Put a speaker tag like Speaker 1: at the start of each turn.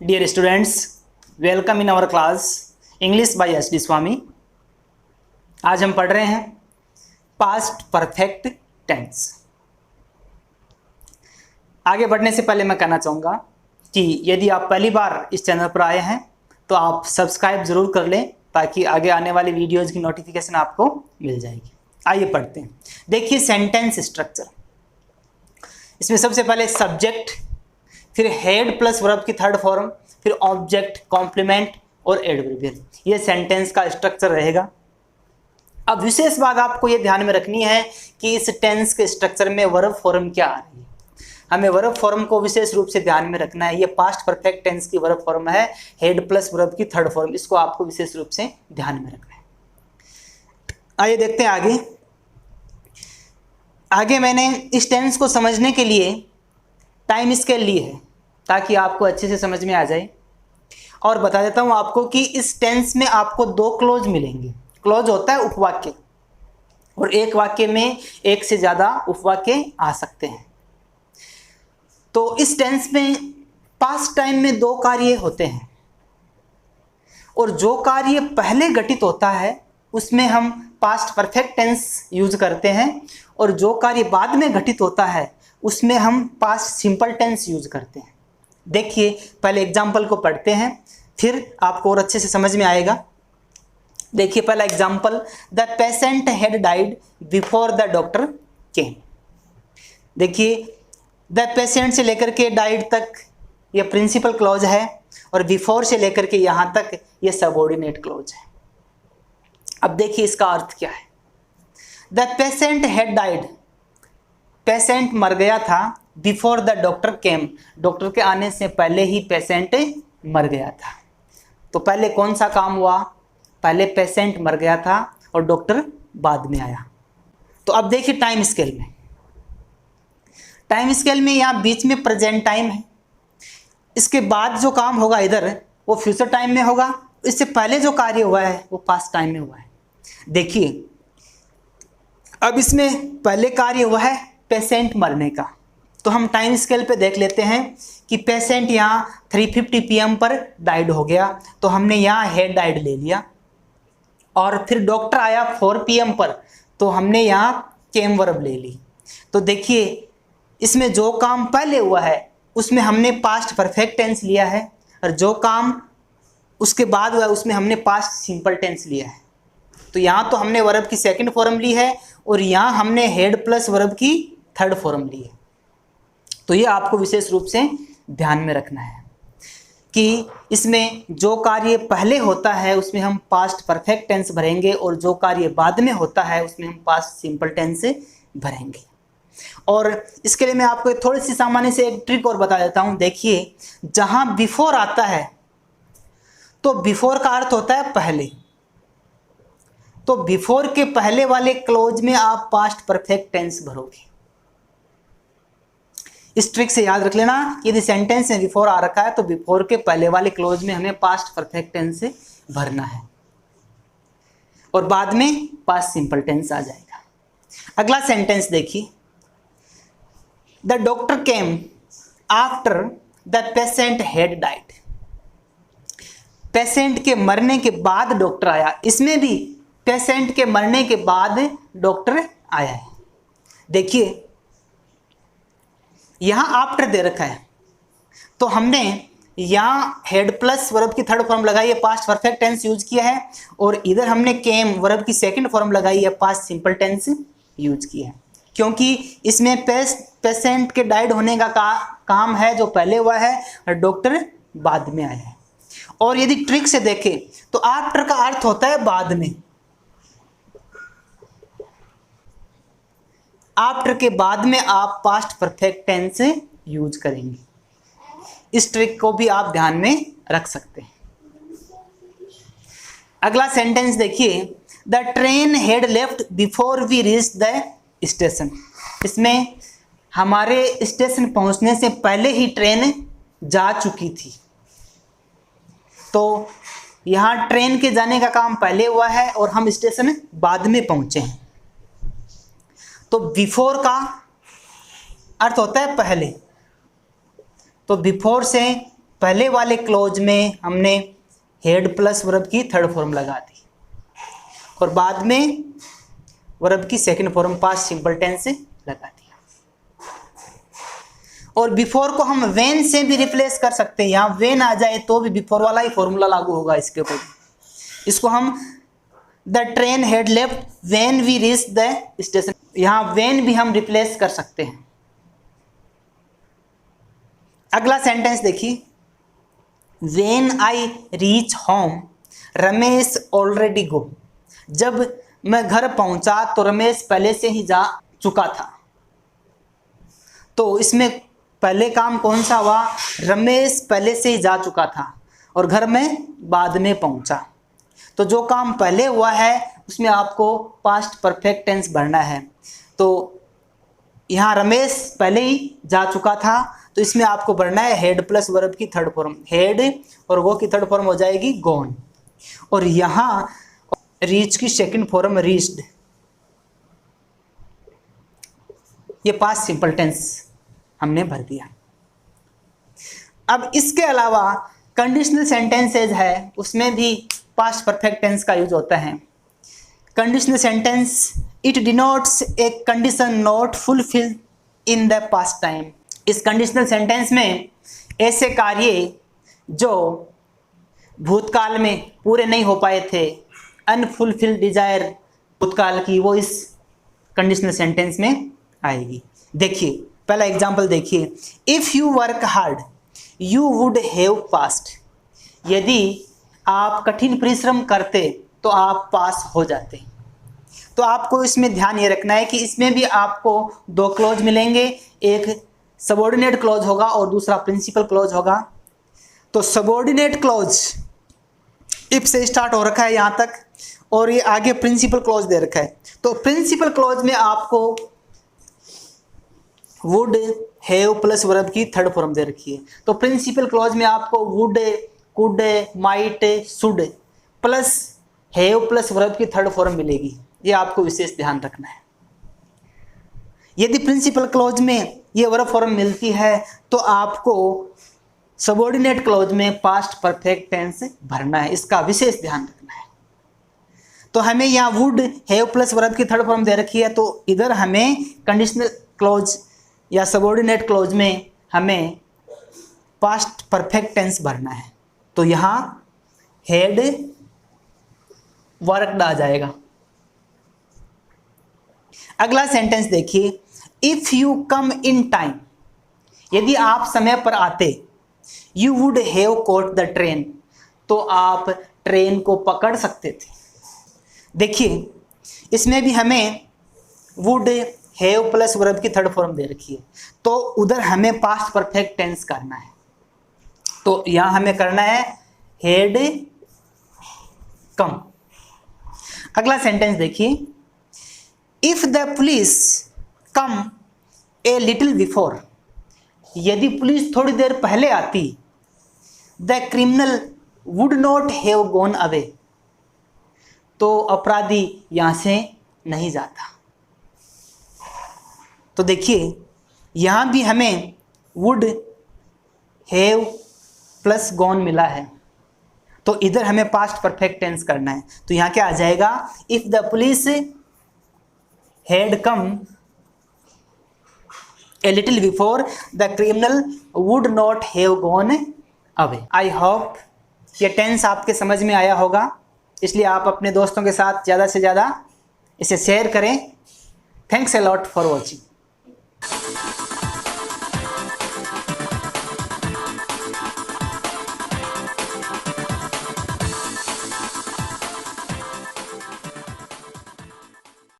Speaker 1: Dear students, welcome in our class English by SD स्वामी। आज हम पढ़ रहे हैं पास्ट परफेक्ट टेंस। आगे बढ़ने से पहले मैं कहना चाहूँगा कि यदि आप पहली बार इस चैनल पर आए हैं तो आप सब्सक्राइब ज़रूर कर लें ताकि आगे आने वाली वीडियोज़ की नोटिफिकेशन आपको मिल जाएगी। आइए पढ़ते हैं। देखिए सेंटेंस स्ट्रक्चर, इसमें सबसे पहले सब्जेक्ट, फिर हेड प्लस वर्ब की थर्ड फॉर्म, फिर ऑब्जेक्ट, कॉम्प्लीमेंट और एडवर्बियल। ये सेंटेंस का स्ट्रक्चर रहेगा। अब विशेष बात आपको ये ध्यान में रखनी है कि इस टेंस के स्ट्रक्चर में वर्ब फॉर्म क्या आ रही है। हमें वर्ब फॉर्म को विशेष रूप से ध्यान में रखना है। ये पास्ट परफेक्ट टेंस की वर्ब फॉर्म है, हेड प्लस वर्ब की थर्ड फॉर्म। इसको आपको विशेष रूप से ध्यान में रखना है। आइए देखते हैं आगे मैंने इस टेंस को समझने के लिए टाइम स्केल ली है ताकि आपको अच्छे से समझ में आ जाए। और बता देता हूँ आपको कि इस टेंस में आपको दो क्लोज मिलेंगे। क्लोज होता है उपवाक्य, और एक वाक्य में एक से ज़्यादा उपवाक्य आ सकते हैं। तो इस टेंस में पास्ट टाइम में दो कार्य होते हैं, और जो कार्य पहले घटित होता है उसमें हम पास्ट परफेक्ट टेंस यूज करते हैं, और जो कार्य बाद में घटित होता है उसमें हम पास्ट सिंपल टेंस यूज करते हैं। देखिए पहले एग्जाम्पल को पढ़ते हैं, फिर आपको और अच्छे से समझ में आएगा। देखिए पहला example, the patient had died before the doctor केम। देखिए द पेशेंट से लेकर के डाइड तक ये प्रिंसिपल क्लॉज है, और बिफोर से लेकर के यहाँ तक ये सबऑर्डिनेट क्लॉज है। अब देखिए इसका अर्थ क्या है। The patient had died, patient मर गया था, before the doctor came, doctor के आने से पहले ही पेशेंट मर गया था। तो पहले कौन सा काम हुआ? पहले पेशेंट मर गया था और डॉक्टर बाद में आया। तो अब देखिए टाइम स्केल में यहाँ बीच में प्रेजेंट टाइम है। इसके बाद जो काम होगा इधर वो फ्यूचर टाइम में होगा। इससे पहले जो कार्य हुआ है वो पास्ट टाइम में हुआ है। देखिए अब इसमें पहले कार्य हुआ है पेशेंट मरने का। तो हम टाइम स्केल पे देख लेते हैं कि पेशेंट यहाँ 3:50 PM पर डाइड हो गया, तो हमने यहाँ हैड डाइड ले लिया। और फिर डॉक्टर आया 4 PM पर, तो हमने यहाँ केम वर्ब ले ली। तो देखिए इसमें जो काम पहले हुआ है उसमें हमने पास्ट परफेक्ट टेंस लिया है, और जो काम उसके बाद हुआ है उसमें हमने पास्ट सिंपल टेंस लिया है। तो यहाँ तो हमने वर्ब की सेकंड फॉर्म ली है, और यहाँ हमने हेड प्लस वर्ब की थर्ड फॉर्म ली है। तो ये आपको विशेष रूप से ध्यान में रखना है कि इसमें जो कार्य पहले होता है उसमें हम पास्ट परफेक्ट टेंस भरेंगे, और जो कार्य बाद में होता है उसमें हम पास्ट सिंपल टेंस भरेंगे। और इसके लिए मैं आपको थोड़ी सी सामान्य से एक ट्रिक और बता देता हूँ। देखिए जहाँ बिफोर आता है तो बिफोर का अर्थ होता है पहले। तो बिफोर के पहले वाले क्लोज में आप पास्ट परफेक्ट टेंस भरोगे। इस ट्रिक से याद रख लेना, यदि सेंटेंस में बिफोर आ रखा है तो बिफोर के पहले वाले क्लोज में हमें पास्ट परफेक्ट टेंस से भरना है, और बाद में पास्ट सिंपल टेंस आ जाएगा। अगला सेंटेंस देखिए, the doctor came after the patient had died. Patient के मरने के बाद डॉक्टर आया। इसमें भी पेशेंट के मरने के बाद डॉक्टर आया है। देखिए यहां आफ्टर दे रखा है, तो हमने यहां हेड प्लस वर्ब की थर्ड फॉर्म लगाई है, पास्ट परफेक्ट टेंस यूज किया है, और इधर हमने केम वर्ब की सेकंड फॉर्म लगाई है, पास्ट सिंपल टेंस यूज किया है। क्योंकि इसमें पेशेंट के डाइड होने का काम है जो पहले हुआ है, और डॉक्टर बाद में आया है। और यदि ट्रिक से देखें तो आफ्टर का अर्थ होता है बाद में। आफ्टर के बाद में आप पास्ट परफेक्ट टेंस यूज करेंगे। इस ट्रिक को भी आप ध्यान में रख सकते हैं। अगला सेंटेंस देखिए, the train had left before we reach the station. इसमें हमारे स्टेशन पहुंचने से पहले ही ट्रेन जा चुकी थी। तो यहाँ ट्रेन के जाने का काम पहले हुआ है और हम स्टेशन बाद में पहुंचे हैं। तो बिफोर का अर्थ होता है पहले, तो बिफोर से पहले वाले क्लोज में हमने हेड प्लस वर्ब की थर्ड फॉर्म लगा दी और बाद में वर्ब की second form past simple tense से लगा दिया। और बिफोर को हम वेन से भी रिप्लेस कर सकते हैं, यहाँ वेन आ जाए तो भी बिफोर वाला ही फॉर्मूला लागू होगा इसके ऊपर। इसको हम the train had left when we reach the station, यहाँ वेन भी हम रिप्लेस कर सकते हैं। अगला सेंटेंस देखिए, when I reach home Ramesh already go, जब मैं घर पहुंचा तो रमेश पहले से ही जा चुका था। तो इसमें पहले काम कौन सा हुआ, रमेश पहले से ही जा चुका था और घर में बाद में पहुंचा। तो जो काम पहले हुआ है उसमें आपको पास्ट परफेक्ट टेंस भरना है। तो यहाँ रमेश पहले ही जा चुका था, तो इसमें आपको भरना है हेड प्लस वर्ब की थर्ड फॉर्म, हेड और गो की थर्ड फॉर्म हो जाएगी गॉन। और यहाँ रीच की सेकंड फॉर्म रीच्ड, ये पास्ट सिंपल टेंस हमने भर दिया। अब इसके अलावा कंडीशनल सेंटेंसेज है, उसमें भी पास्ट परफेक्ट टेंस का यूज होता है। Conditional sentence, it denotes a condition not fulfilled in the past time. इस कंडीशनल सेंटेंस में ऐसे कार्य जो भूतकाल में पूरे नहीं हो पाए थे, अनफुलफिल्ड डिजायर भूतकाल की, वो इस कंडीशनल सेंटेंस में आएगी। देखिए पहला एग्जांपल देखिए, if you work hard you would have past, यदि आप कठिन परिश्रम करते तो आप पास हो जाते। तो आपको इसमें ध्यान ये रखना है कि इसमें भी आपको दो क्लॉज मिलेंगे, एक सबऑर्डिनेट क्लॉज होगा और दूसरा प्रिंसिपल क्लॉज होगा। तो सबऑर्डिनेट क्लॉज इफ से स्टार्ट हो रखा है यहाँ तक और ये आगे प्रिंसिपल क्लॉज दे रखा है। तो प्रिंसिपल क्लॉज में आपको वुड हैव प्लस वर्ब की थर्ड फॉर्म दे रखी है। तो प्रिंसिपल क्लॉज में आपको would, could, might, should plus have plus verb की थर्ड फॉर्म मिलेगी। ये आपको विशेष ध्यान रखना है। यदि प्रिंसिपल क्लॉज में ये वर्ब फॉर्म मिलती है तो आपको सबऑर्डिनेट क्लॉज में पास्ट परफेक्ट टेंस भरना है, इसका विशेष ध्यान रखना है। तो हमें यहाँ वुड हैव प्लस वर्ब की थर्ड फॉर्म दे रखी है, तो इधर हमें कंडीशनल क्लॉज या सबऑर्डिनेट क्लॉज में हमें पास्ट परफेक्ट टेंस भरना है। तो यहाँ हेड वर्कड आ जाएगा। अगला सेंटेंस देखिए, if you come in time, यदि आप समय पर आते, you would have caught the train, तो आप ट्रेन को पकड़ सकते थे। देखिए इसमें भी हमें वुड हैव प्लस वर्ब की थर्ड फॉर्म दे रखी है, तो उधर हमें पास्ट परफेक्ट टेंस करना है। तो यहां हमें करना है हेड कम। अगला सेंटेंस देखिए, if the police come a little before, यदि पुलिस थोड़ी देर पहले आती, the criminal would not have gone away, तो अपराधी यहां से नहीं जाता। तो देखिए यहां भी हमें वुड हैव प्लस गॉन मिला है, तो इधर हमें पास्ट परफेक्ट टेंस करना है। तो यहां क्या आ जाएगा, if the police had come a little before the criminal would not have gone away. I hope ये टेंस आपके समझ में आया होगा, इसलिए आप अपने दोस्तों के साथ ज़्यादा से ज़्यादा इसे शेयर करें। Thanks a lot for watching.